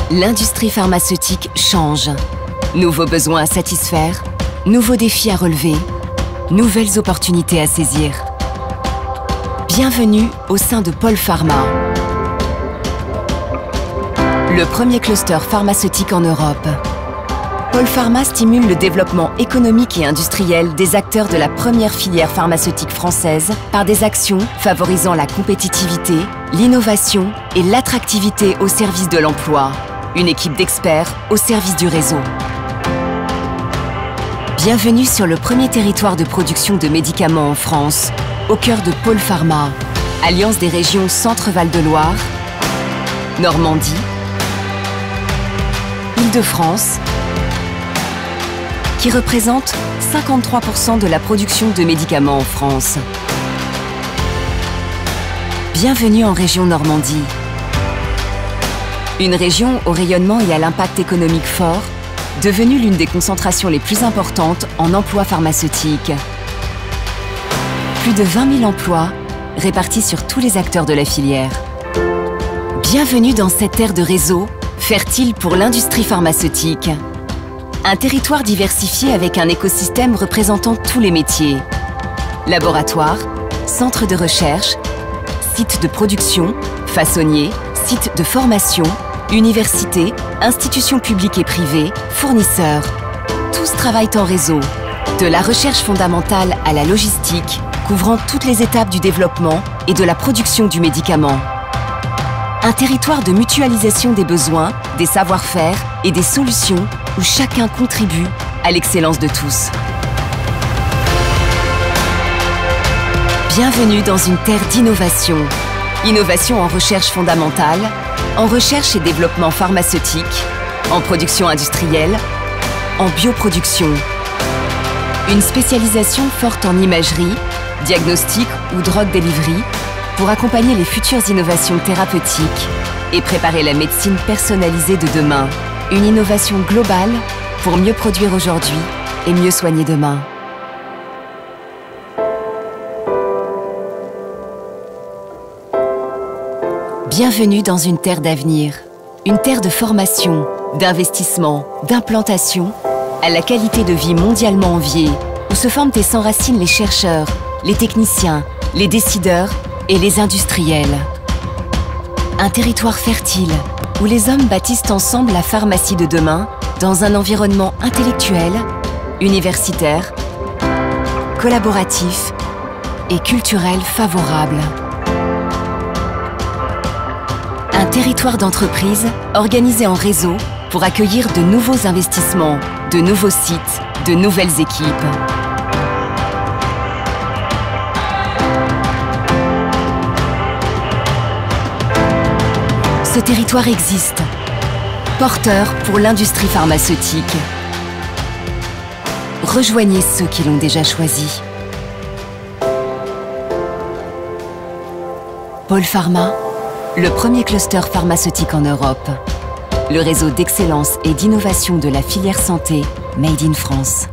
L'industrie pharmaceutique change. Nouveaux besoins à satisfaire, nouveaux défis à relever, nouvelles opportunités à saisir. Bienvenue au sein de Pôle Pharma, le premier cluster pharmaceutique en Europe. Pôle Pharma stimule le développement économique et industriel des acteurs de la première filière pharmaceutique française par des actions favorisant la compétitivité, l'innovation et l'attractivité au service de l'emploi. Une équipe d'experts au service du réseau. Bienvenue sur le premier territoire de production de médicaments en France, au cœur de Pôle Pharma, alliance des régions Centre-Val de Loire, Normandie, Île-de-France, qui représente 53% de la production de médicaments en France. Bienvenue en région Normandie. Une région au rayonnement et à l'impact économique fort, devenue l'une des concentrations les plus importantes en emplois pharmaceutiques. Plus de 20 000 emplois répartis sur tous les acteurs de la filière. Bienvenue dans cette terre de réseau, fertile pour l'industrie pharmaceutique. Un territoire diversifié avec un écosystème représentant tous les métiers. Laboratoires, centres de recherche, sites de production, façonniers, sites de formation, universités, institutions publiques et privées, fournisseurs. Tous travaillent en réseau, de la recherche fondamentale à la logistique, couvrant toutes les étapes du développement et de la production du médicament. Un territoire de mutualisation des besoins, des savoir-faire et des solutions où chacun contribue à l'excellence de tous. Bienvenue dans une terre d'innovation. Innovation en recherche fondamentale, en recherche et développement pharmaceutique, en production industrielle, en bioproduction. Une spécialisation forte en imagerie, diagnostic ou drug delivery pour accompagner les futures innovations thérapeutiques et préparer la médecine personnalisée de demain. Une innovation globale pour mieux produire aujourd'hui et mieux soigner demain. Bienvenue dans une terre d'avenir, une terre de formation, d'investissement, d'implantation, à la qualité de vie mondialement enviée, où se forment et s'enracinent les chercheurs, les techniciens, les décideurs et les industriels. Un territoire fertile, où les hommes bâtissent ensemble la pharmacie de demain dans un environnement intellectuel, universitaire, collaboratif et culturel favorable. Un territoire d'entreprise organisé en réseau pour accueillir de nouveaux investissements, de nouveaux sites, de nouvelles équipes. Ce territoire existe, porteur pour l'industrie pharmaceutique. Rejoignez ceux qui l'ont déjà choisi. Pôle Pharma, le premier cluster pharmaceutique en Europe. Le réseau d'excellence et d'innovation de la filière santé Made in France.